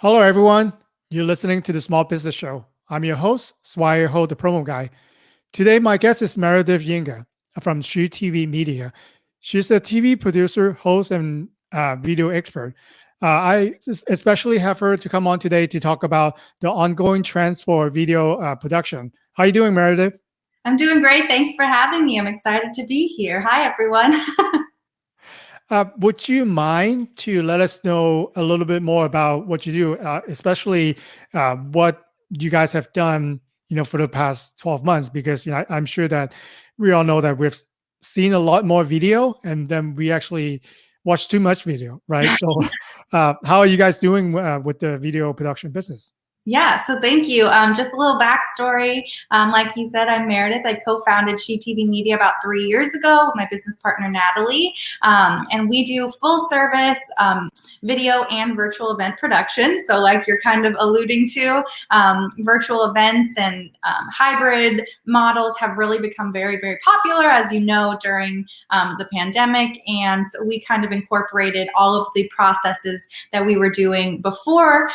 Hello, everyone. You're listening to the Small Business Show. I'm your host, Swire Ho, the promo guy. Today, my guest is Meredith Yinger from SheTV Media. She's a TV producer, host, and video expert. I especially have her to come on today to talk about the ongoing trends for video production. How are you doing, Meredith? I'm doing great. Thanks for having me. I'm excited to be here. Hi, everyone. Would you mind to let us know a little bit more about what you do, especially what you guys have done, for the past 12 months? Because I'm sure that we all know that we've seen a lot more video, and then we actually watch too much video, right? So, how are you guys doing with the video production business? Yeah, so thank you. Just a little backstory. Like you said, I'm Meredith. I co-founded SheTV Media about 3 years ago with my business partner, Natalie. And we do full service video and virtual event production. So like you're kind of alluding to, virtual events and hybrid models have really become very, very popular, as you know, during the pandemic. And so we kind of incorporated all of the processes that we were doing before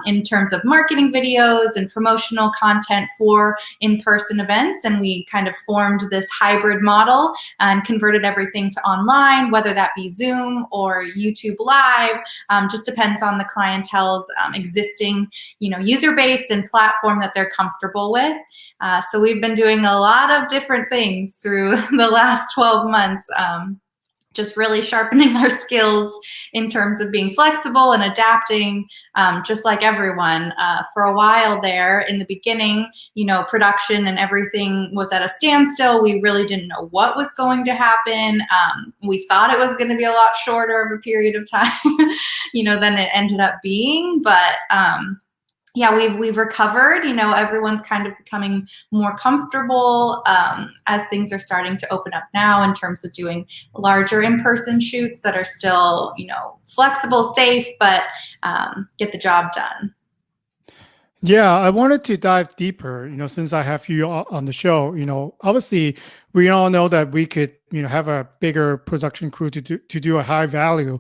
in terms of marketing videos and promotional content for in-person events, and we kind of formed this hybrid model and converted everything to online, whether that be Zoom or YouTube Live. Just depends on the clientele's existing user base and platform that they're comfortable with. So we've been doing a lot of different things through the last 12 months. Just really sharpening our skills in terms of being flexible and adapting, just like everyone. For a while there in the beginning, production and everything was at a standstill. We really didn't know what was going to happen. We thought it was going to be a lot shorter of a period of time, than it ended up being. But yeah, we've recovered. Everyone's kind of becoming more comfortable as things are starting to open up now in terms of doing larger in-person shoots that are still, flexible, safe, but get the job done. Yeah, I wanted to dive deeper, since I have you on the show. Obviously, we all know that we could, have a bigger production crew to do a high value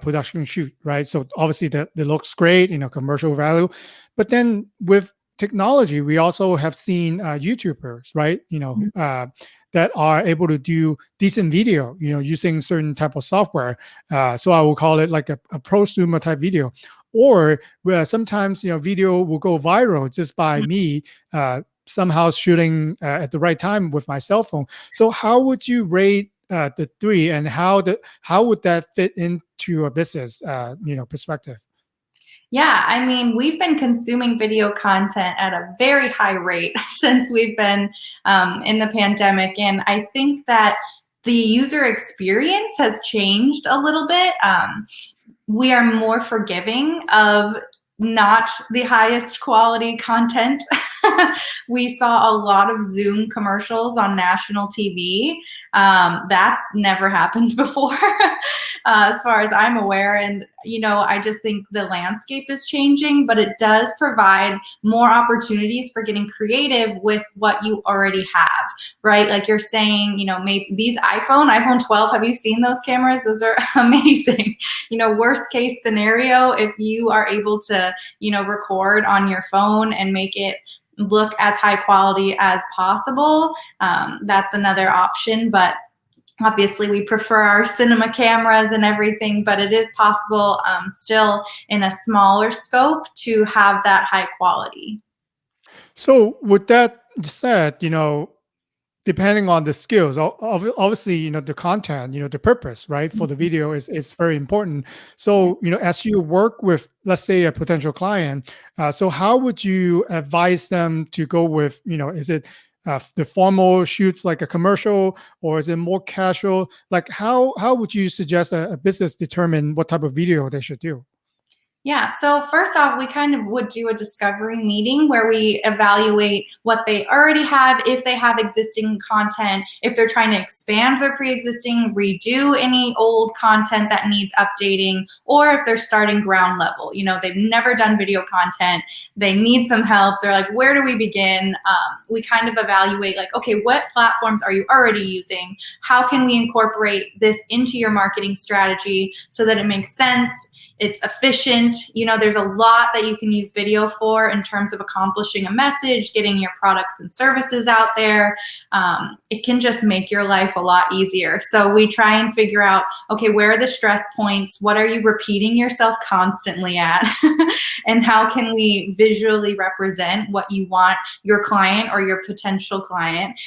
production shoot, right? So obviously that looks great, commercial value. But then with technology, we also have seen YouTubers, right? That are able to do decent video, using certain type of software. So I will call it like a prosumer type video. Or sometimes video will go viral just by me somehow shooting at the right time with my cell phone. So how would you rate the three, and how would that fit into a business perspective? Yeah, I mean, we've been consuming video content at a very high rate since we've been in the pandemic. And I think that the user experience has changed a little bit. We are more forgiving of not the highest quality content. We saw a lot of Zoom commercials on national TV. That's never happened before, as far as I'm aware. And, I just think the landscape is changing, but it does provide more opportunities for getting creative with what you already have, right? Like you're saying, maybe these iPhone 12, have you seen those cameras? Those are amazing. Worst case scenario, if you are able to, record on your phone and make it look as high quality as possible, that's another option. But obviously we prefer our cinema cameras and everything, but it is possible still in a smaller scope to have that high quality. So with that said, depending on the skills, obviously, the content, the purpose, right, for the video is very important. So, as you work with, let's say, a potential client, so how would you advise them to go with, is it the formal shoots like a commercial, or is it more casual? Like how would you suggest a business determine what type of video they should do? Yeah, so first off, we kind of would do a discovery meeting where we evaluate what they already have, if they have existing content, if they're trying to expand their pre-existing, redo any old content that needs updating, or if they're starting ground level. They've never done video content, they need some help. They're like, where do we begin? We kind of evaluate like, okay, what platforms are you already using? How can we incorporate this into your marketing strategy so that it makes sense? it's efficient. You know, there's a lot that you can use video for in terms of accomplishing a message, getting your products and services out there. It can just make your life a lot easier. So we try and figure out, okay, where are the stress points? What are you repeating yourself constantly at? And how can we visually represent what you want your client or your potential client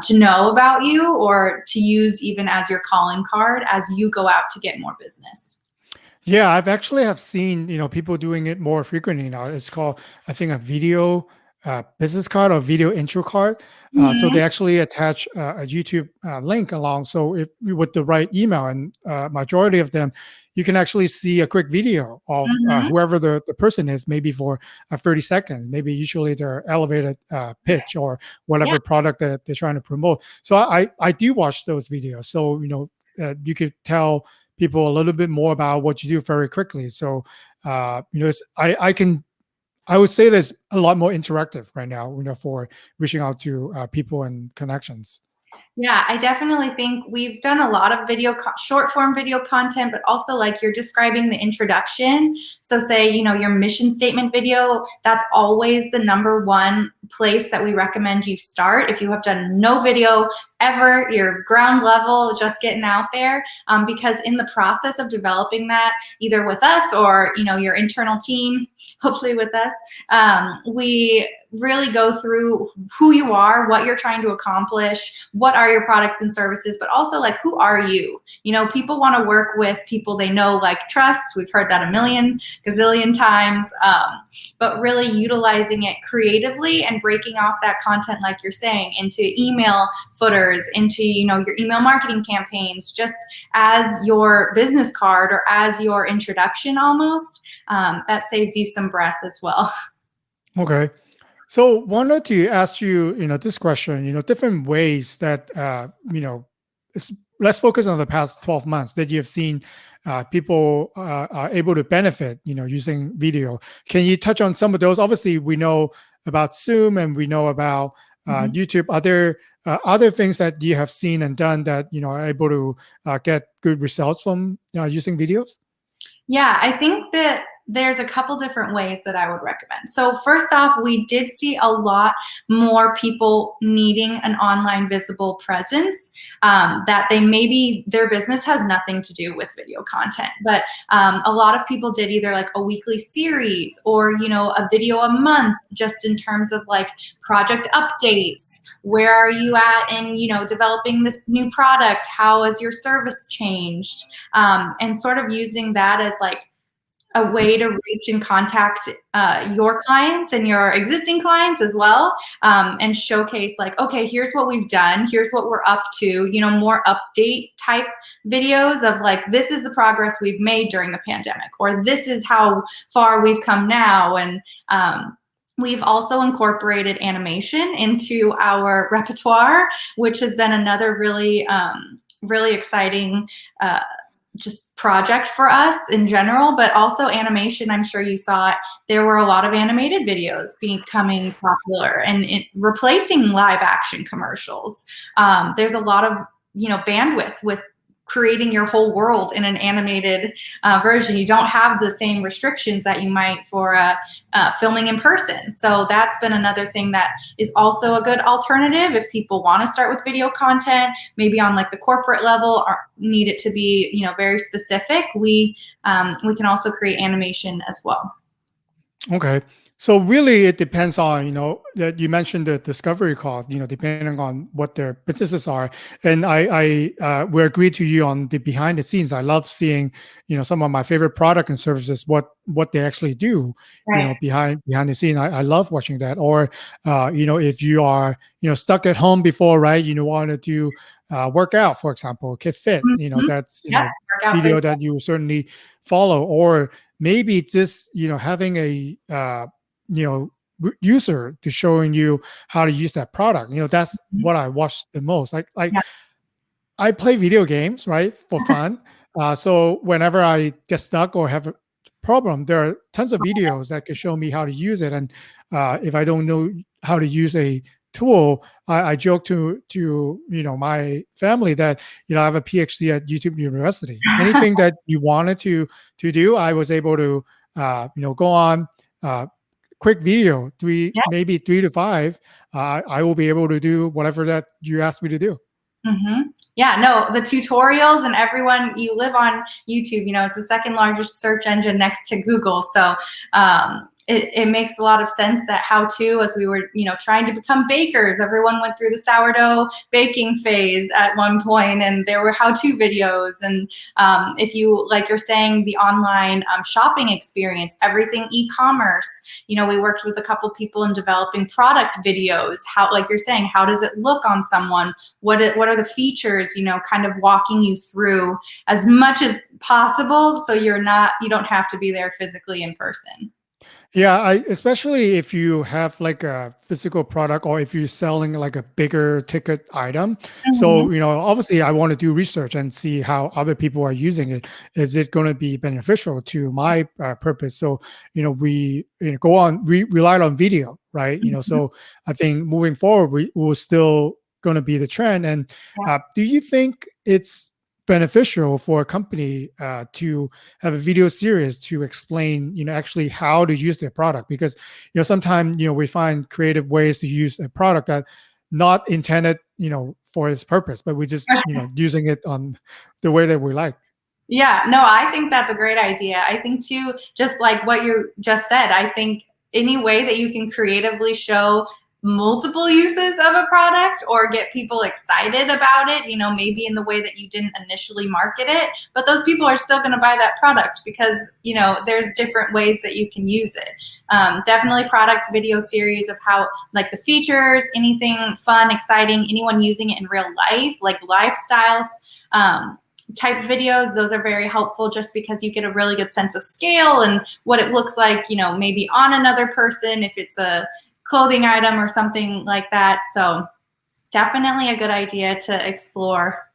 to know about you, or to use even as your calling card as you go out to get more business. Yeah, I've actually have seen, people doing it more frequently now. It's called, I think, a video business card or video intro card. So they actually attach a YouTube link along. So if with the right email, and majority of them, you can actually see a quick video of whoever the person is, maybe for 30 seconds, maybe usually their elevator pitch or whatever product that they're trying to promote. So I do watch those videos. So, you could tell people a little bit more about what you do very quickly. So, it's, I would say there's a lot more interactive right now, for reaching out to people and connections. Yeah, I definitely think we've done a lot of short form video content, but also like you're describing the introduction. So say, your mission statement video, that's always the number one place that we recommend you start. If you have done no video ever, you're ground level, just getting out there, because in the process of developing that, either with us or, your internal team, hopefully with us, we really go through who you are, what you're trying to accomplish, what are your products and services, but also like, who are you? People want to work with people they know, like, trust. We've heard that a million gazillion times, but really utilizing it creatively and breaking off that content, like you're saying, into email footers, into, your email marketing campaigns, just as your business card or as your introduction almost. That saves you some breath as well. Okay. So wanted to ask you, this question, different ways that, let's focus on the past 12 months that you have seen people are able to benefit, using video. Can you touch on some of those? Obviously, we know about Zoom and we know about YouTube. Other things that you have seen and done that, are able to get good results from using videos? Yeah, I think that there's a couple different ways that I would recommend. So first off, we did see a lot more people needing an online visible presence, that maybe their business has nothing to do with video content, but a lot of people did either like a weekly series or, a video a month, just in terms of like project updates. Where are you at in, developing this new product? How has your service changed? And sort of using that as like a way to reach and contact your clients and your existing clients as well, and showcase like, okay, here's what we've done, here's what we're up to, more update type videos of like, this is the progress we've made during the pandemic, or this is how far we've come now. And we've also incorporated animation into our repertoire, which has been another really, really exciting just project for us in general, but also animation. I'm sure you saw it. There were a lot of animated videos becoming popular and replacing live action commercials. There's a lot of, bandwidth with creating your whole world in an animated version. You don't have the same restrictions that you might for filming in person. So that's been another thing that is also a good alternative if people want to start with video content, maybe on like the corporate level, or need it to be, very specific. We can also create animation as well. Okay. So really, it depends on, that you mentioned the discovery call, depending on what their businesses are. And I will agree to you on the behind the scenes. I love seeing, some of my favorite product and services, what they actually do, right, behind the scene. I love watching that. Or, if you are, stuck at home before, right, want to do workout, for example, Get Fit, that's, video that you certainly follow. Or maybe just, having a, user to showing you how to use that product. That's what I watch the most. Like I play video games, right, for fun. So whenever I get stuck or have a problem, there are tons of videos that can show me how to use it. And if I don't know how to use a tool, I joke to my family that I have a PhD at YouTube University. Anything that you wanted to do, I was able to go on quick video, maybe 3 to 5. I will be able to do whatever that you asked me to do. Yeah, no, the tutorials and everyone, you live on YouTube, it's the second largest search engine next to Google. So it makes a lot of sense that how-to, as we were, trying to become bakers, everyone went through the sourdough baking phase at one point, and there were how-to videos. And if you, like you're saying, the online shopping experience, everything e-commerce, we worked with a couple people in developing product videos. How, like you're saying, how does it look on someone? What are the features, kind of walking you through as much as possible, so you don't have to be there physically in person. Yeah, especially if you have like a physical product or if you're selling like a bigger ticket item. So, obviously I want to do research and see how other people are using it. Is it going to be beneficial to my purpose? So, we we relied on video, right? So I think moving forward, we will still going to be the trend. And do you think it's beneficial for a company to have a video series to explain actually how to use their product? Because sometimes we find creative ways to use a product that not intended for its purpose, but we just using it on the way that we like. Yeah, no, I think that's a great idea. I think too, just like what you just said, I think any way that you can creatively show multiple uses of a product or get people excited about it, maybe in the way that you didn't initially market it, but those people are still going to buy that product because, there's different ways that you can use it. Definitely product video series of how, like the features, anything fun, exciting, anyone using it in real life, like lifestyles, type videos. Those are very helpful just because you get a really good sense of scale and what it looks like, maybe on another person, if it's a clothing item or something like that. So definitely a good idea to explore.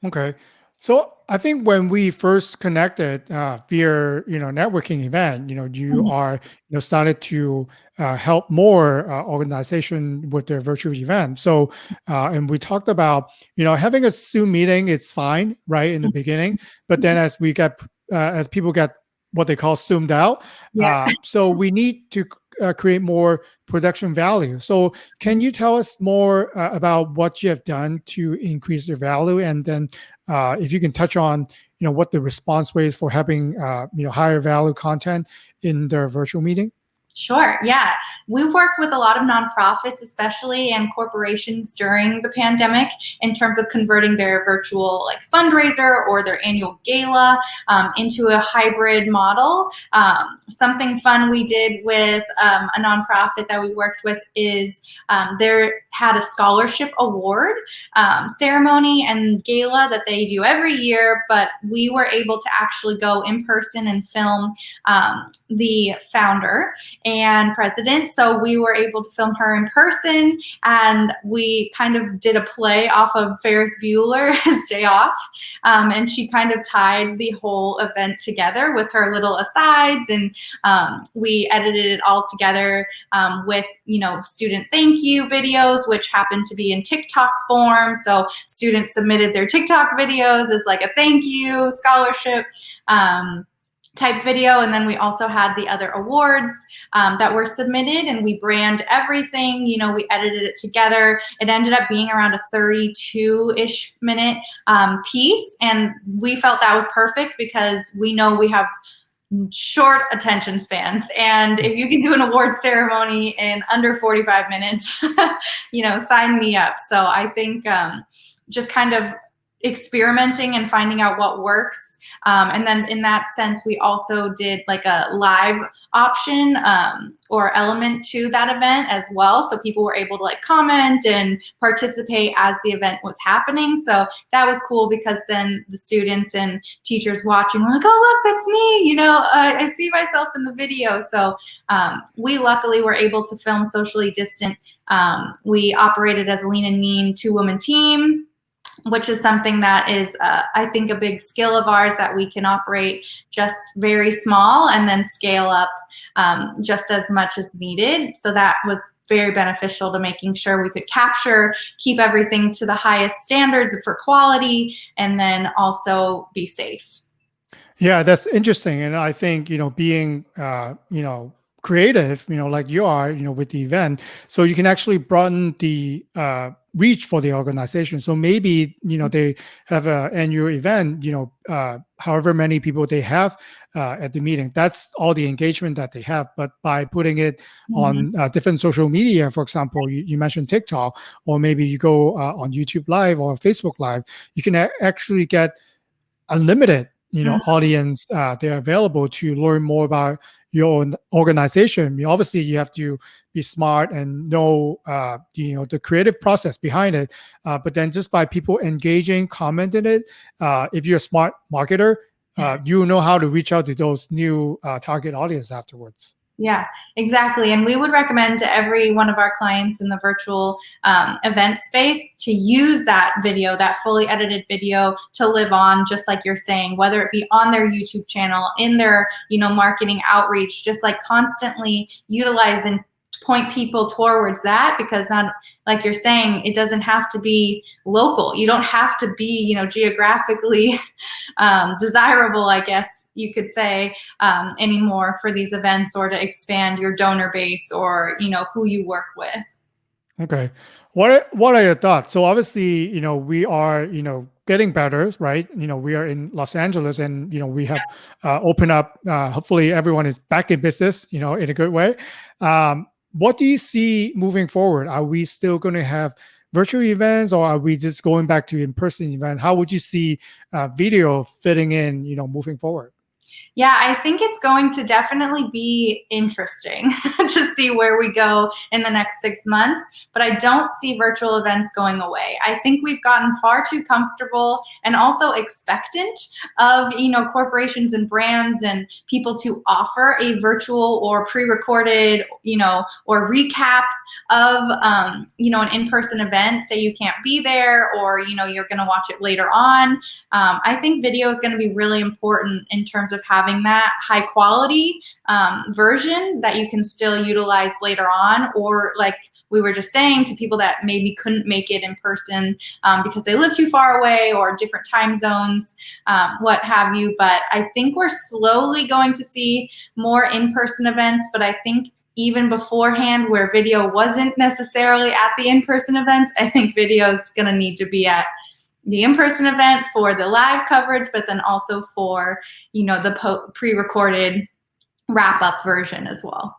Okay. So I think when we first connected via networking event, you are started to help more organization with their virtual event. So and we talked about having a Zoom meeting, it's fine, right, in the beginning, but then as as people get what they call zoomed out, so we need to create more production value. So can you tell us more about what you have done to increase the value, and then if you can touch on what the response rate is for having higher value content in their virtual meeting? Sure. Yeah. We've worked with a lot of nonprofits, especially, and corporations during the pandemic in terms of converting their virtual fundraiser or their annual gala into a hybrid model. Something fun we did with a nonprofit that we worked with is they had a scholarship award ceremony and gala that they do every year, but we were able to actually go in person and film the founder and president. So we were able to film her in person, and we kind of did a play off of Ferris Bueller's Day Off. And she kind of tied the whole event together with her little asides, and we edited it all together with, student thank you videos, which happened to be in TikTok form. So students submitted their TikTok videos as like a thank you scholarship type video. And then we also had the other awards that were submitted, and we brand everything, we edited it together. It ended up being around a 32-ish minute piece. And we felt that was perfect because we know we have short attention spans. And if you can do an award ceremony in under 45 minutes, sign me up. So I think just kind of experimenting and finding out what works. And then in that sense, we also did like a live option or element to that event as well. So people were able to comment and participate as the event was happening. So that was cool because then the students and teachers watching were like, oh, look, that's me. I see myself in the video. So we luckily were able to film socially distant. We operated as a lean and mean 2-woman team, which is something that is, I think, a big skill of ours, that we can operate just very small and then scale up just as much as needed. So that was very beneficial to making sure we could capture, keep everything to the highest standards for quality, and then also be safe. Yeah, that's interesting. And I think, being, creative, like you are, with the event, so you can actually broaden the reach for the organization. So maybe, they have an annual event, however many people they have at the meeting, that's all the engagement that they have. But by putting it Mhm. on different social media, for example, you mentioned TikTok, or maybe you go on YouTube Live or Facebook Live, you can actually get unlimited audience they're available to learn more about your own organization. I mean, obviously you have to be smart and know the creative process behind it, but then just by people engaging, commenting it, if you're a smart marketer, you know how to reach out to those new target audience afterwards. Yeah, exactly. And we would recommend to every one of our clients in the virtual event space to use that video, that fully edited video, to live on, just like you're saying, whether it be on their YouTube channel, in their marketing outreach, just like constantly utilize and point people towards that, because not, like you're saying, it doesn't have to be local. You don't have to be geographically desirable, I guess you could say, anymore for these events, or to expand your donor base, or who you work with. Okay. What are your thoughts? So obviously, we are, getting better, right? We are in Los Angeles, and we have opened up. Hopefully, everyone is back in business, in a good way. What do you see moving forward? Are we still going to have virtual events, or are we just going back to in-person event? How would you see video fitting in, moving forward? Yeah, I think it's going to definitely be interesting to see where we go in the next 6 months, but I don't see virtual events going away. I think we've gotten far too comfortable and also expectant of, corporations and brands and people to offer a virtual or pre-recorded, or recap of, an in-person event. Say you can't be there, or, you're going to watch it later on. I think video is going to be really important in terms of having that high quality version that you can still utilize later on, or like we were just saying, to people that maybe couldn't make it in person because they live too far away, or different time zones, what have you. But I think we're slowly going to see more in-person events, but I think even beforehand, where video wasn't necessarily at the in-person events, I think video is going to need to be at the in-person event for the live coverage, but then also for, the pre-recorded wrap-up version as well.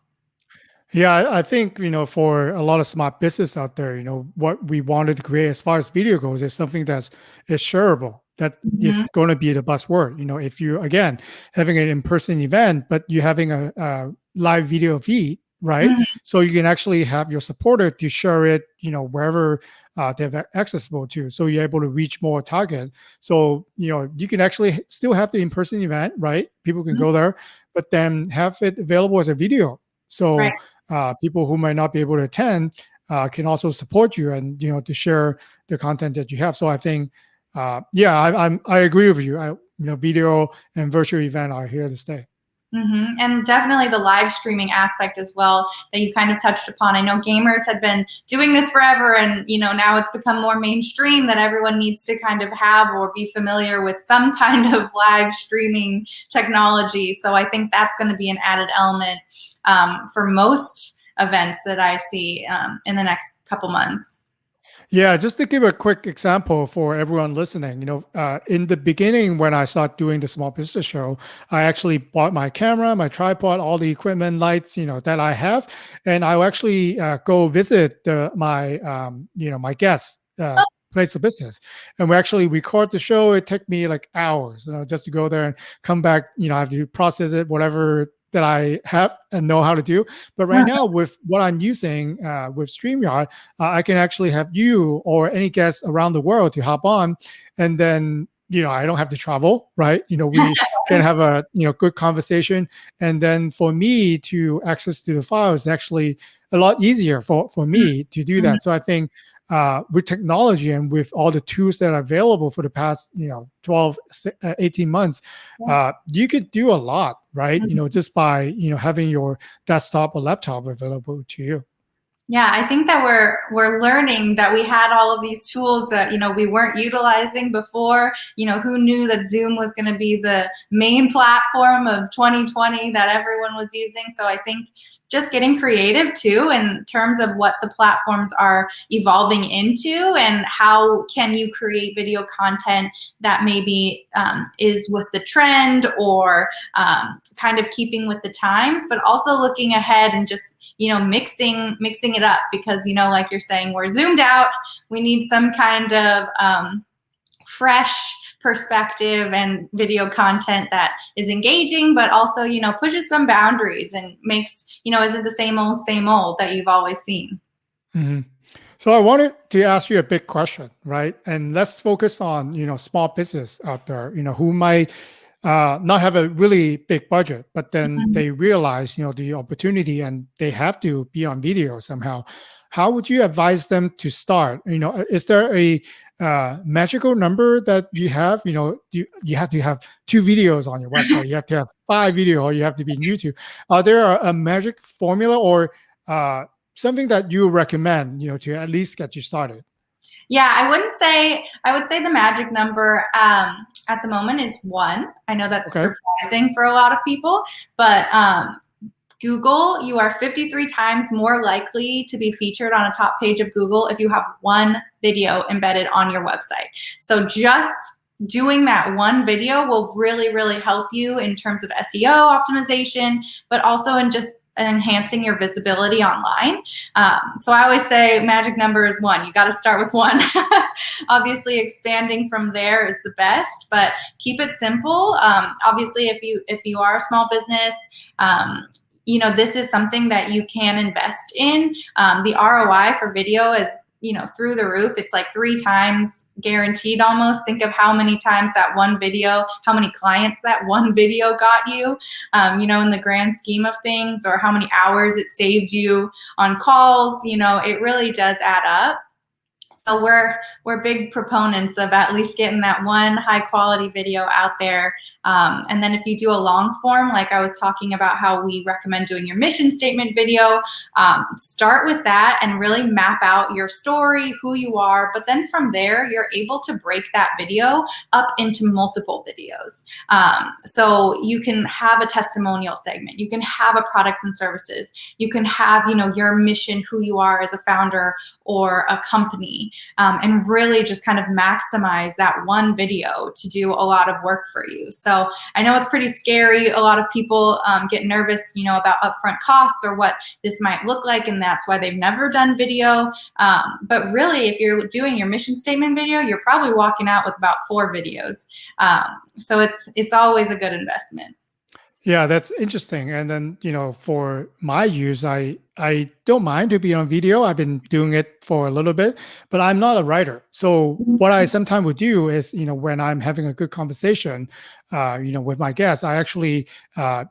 Yeah, I think, for a lot of smart business out there, what we wanted to create as far as video goes is something that's is shareable. That is Mhm. going to be the buzzword. If you, again, having an in-person event, but you're having a live video feed, right? Mhm. So you can actually have your supporter to share it, wherever they have accessible to. So you're able to reach more target. So, you can actually still have the in-person event, right? People can Mhm. go there, but then have it available as a video. Right. So people who might not be able to attend can also support you, and to share the content that you have. So I think, yeah, I agree with you. Video and virtual event are here to stay. And definitely the live streaming aspect as well that you kind of touched upon. I know gamers had been doing this forever, and now it's become more mainstream that everyone needs to kind of have or be familiar with some kind of live streaming technology. So I think that's going to be an added element for most events that I see in the next couple months. Yeah, just to give a quick example for everyone listening, in the beginning when I started doing the small business show, I actually bought my camera, my tripod, all the equipment, lights, that I have, and I will actually go visit my guests. Place of business, and we actually record the show. It took me like hours, just to go there and come back. I have to process it, whatever that I have and know how to do. But right now, with what I'm using with StreamYard, I can actually have you or any guest around the world to hop on, and then I don't have to travel, right? We can have a good conversation, and then for me to access to the files is actually a lot easier for me to do that. So I think with technology and with all the tools that are available for the past 12 18 months, you could do a lot, right? Just by having your desktop or laptop available to you. Yeah, I think that we're learning that we had all of these tools that we weren't utilizing before. Who knew that Zoom was going to be the main platform of 2020 that everyone was using? So I think just getting creative too in terms of what the platforms are evolving into and how can you create video content that maybe is with the trend or kind of keeping with the times, but also looking ahead and just mixing it up, because like you're saying, we're zoomed out. We need some kind of fresh perspective and video content that is engaging, but also pushes some boundaries and makes isn't the same old that you've always seen. Mm-hmm. So I wanted to ask you a big question, right? And let's focus on small business out there, who might not have a really big budget, but then they realize the opportunity and they have to be on video somehow. How would you advise them to start? Is there a magical number that you have? You have to have 2 videos on your website. You have to have 5 videos, or you have to be on YouTube. Are there a magic formula or something that you recommend, to at least get you started? Yeah, I would say the magic number at the moment is 1. I know that's surprising for a lot of people, but Google, you are 53 times more likely to be featured on a top page of Google if you have 1 video embedded on your website. So just doing that 1 video will really, really help you in terms of SEO optimization, but also in just enhancing your visibility online. So I always say magic number is 1. You got to start with 1. Obviously, expanding from there is the best, but keep it simple. Obviously, if you are a small business, this is something that you can invest in. The ROI for video is through the roof. It's like 3 times guaranteed almost. Think of how many times that 1 video, how many clients that 1 video got you, in the grand scheme of things, or how many hours it saved you on calls. It really does add up. So we're big proponents of at least getting that 1 high quality video out there. And then if you do a long form, like I was talking about how we recommend doing your mission statement video, start with that and really map out your story, who you are. But then from there, you're able to break that video up into multiple videos. So you can have a testimonial segment. You can have a products and services. You can have, your mission, who you are as a founder or a company. And really just kind of maximize that 1 video to do a lot of work for you. So I know it's pretty scary. A lot of people get nervous, about upfront costs or what this might look like, and that's why they've never done video. But really, if you're doing your mission statement video, you're probably walking out with about 4 videos. So it's always a good investment. Yeah, that's interesting. And then, for my use, I don't mind to be on video. I've been doing it for a little bit, but I'm not a writer. So what I sometimes would do is, when I'm having a good conversation, with my guests, I actually, there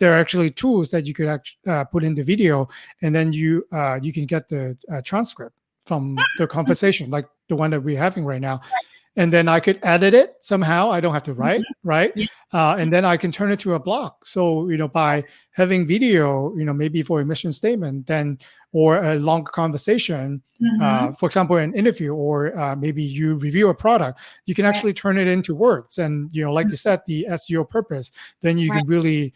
are actually tools that you could put in the video, and then you can get the transcript from the conversation, like the one that we're having right now. And then I could edit it somehow. I don't have to write, right? And then I can turn it to a blog. So, by having video, maybe for a mission statement, then, or a longer conversation, for example, an interview, or maybe you review a product, you can actually turn it into words. And, like you said, the SEO purpose, then you can really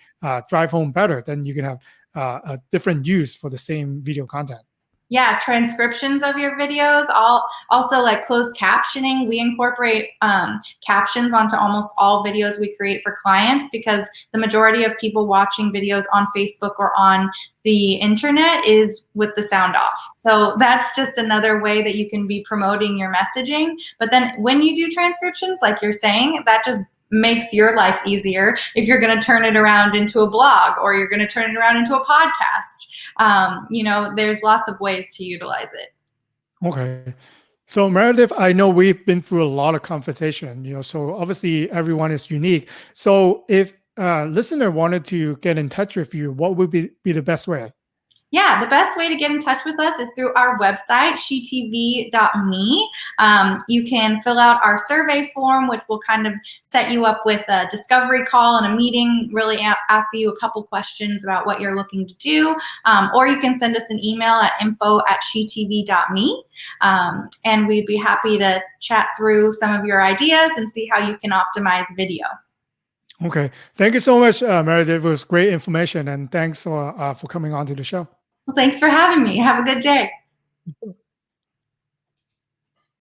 drive home better. Then you can have a different use for the same video content. Yeah, transcriptions of your videos, also like closed captioning. We incorporate captions onto almost all videos we create for clients, because the majority of people watching videos on Facebook or on the internet is with the sound off. So that's just another way that you can be promoting your messaging. But then when you do transcriptions, like you're saying, that just makes your life easier if you're going to turn it around into a blog, or you're going to turn it around into a podcast. There's lots of ways to utilize it. Okay. So Meredith, I know we've been through a lot of conversation, so obviously everyone is unique. So if a listener wanted to get in touch with you, what would be the best way? Yeah, the best way to get in touch with us is through our website, shetv.me. You can fill out our survey form, which will kind of set you up with a discovery call and a meeting, really ask you a couple questions about what you're looking to do. Or you can send us an email at info@shetv.me. And we'd be happy to chat through some of your ideas and see how you can optimize video. Okay. Thank you so much, Meredith. It was great information, and thanks for coming on to the show. Well, thanks for having me. Have a good day.